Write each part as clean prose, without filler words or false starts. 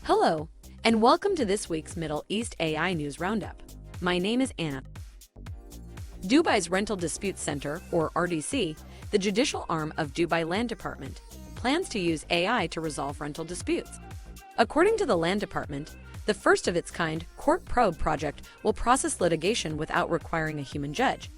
Hello, and welcome to this week's Middle East AI News Roundup. My name is Anna. Dubai's Rental Dispute Center, or RDC, the judicial arm of Dubai Land Department, plans to use AI to resolve rental disputes. According to the Land Department, the first of its kind court probe project will process litigation without requiring a human judge.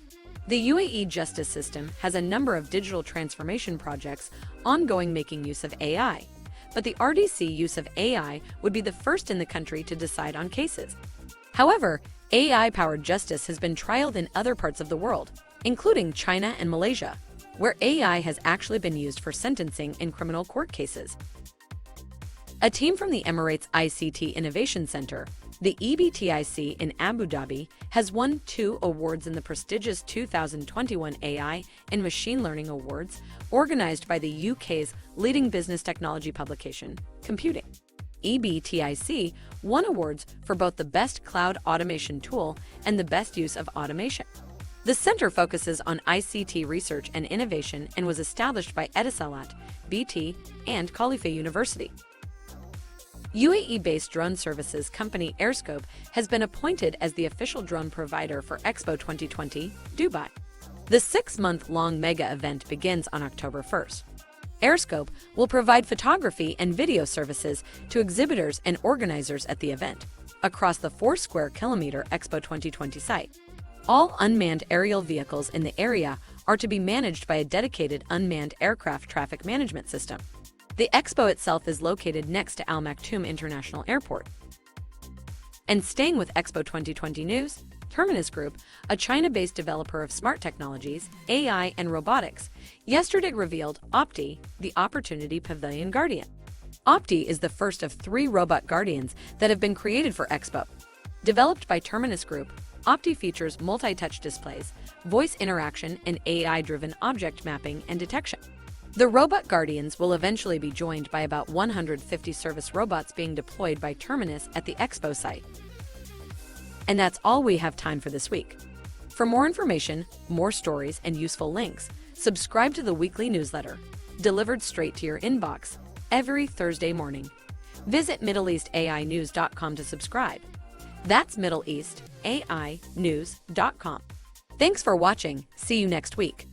The UAE justice system has a number of digital transformation projects ongoing making use of AI. But the RDC use of AI would be the first in the country to decide on cases. However, AI-powered justice has been trialed in other parts of the world, including China and Malaysia, where AI has actually been used for sentencing in criminal court cases. A team from the Emirates ICT Innovation Center, the EBTIC in Abu Dhabi, has won 2 awards in the prestigious 2021 AI and Machine Learning Awards, organized by the UK's leading business technology publication, Computing. EBTIC won awards for both the Best Cloud Automation Tool and the Best Use of Automation. The center focuses on ICT research and innovation and was established by Etisalat, BT, and Khalifa University. UAE-based drone services company Airscope has been appointed as the official drone provider for Expo 2020, Dubai. The 6-month-long mega event begins on October 1st. Airscope will provide photography and video services to exhibitors and organizers at the event, across the 4-square-kilometer Expo 2020 site. All unmanned aerial vehicles in the area are to be managed by a dedicated unmanned aircraft traffic management system. The expo itself is located next to Al Maktoum International Airport. And staying with Expo 2020 news, Terminus Group, a China-based developer of smart technologies, AI, and robotics, yesterday revealed Opti, the Opportunity Pavilion Guardian. Opti is the first of 3 robot guardians that have been created for Expo. Developed by Terminus Group, Opti features multi-touch displays, voice interaction, and AI-driven object mapping and detection. The robot guardians will eventually be joined by about 150 service robots being deployed by Terminus at the Expo site. And that's all we have time for this week. For more information, more stories, and useful links, subscribe to the weekly newsletter, delivered straight to your inbox every Thursday morning. Visit MiddleEastAINews.com to subscribe. That's MiddleEastAINews.com. Thanks for watching. See you next week.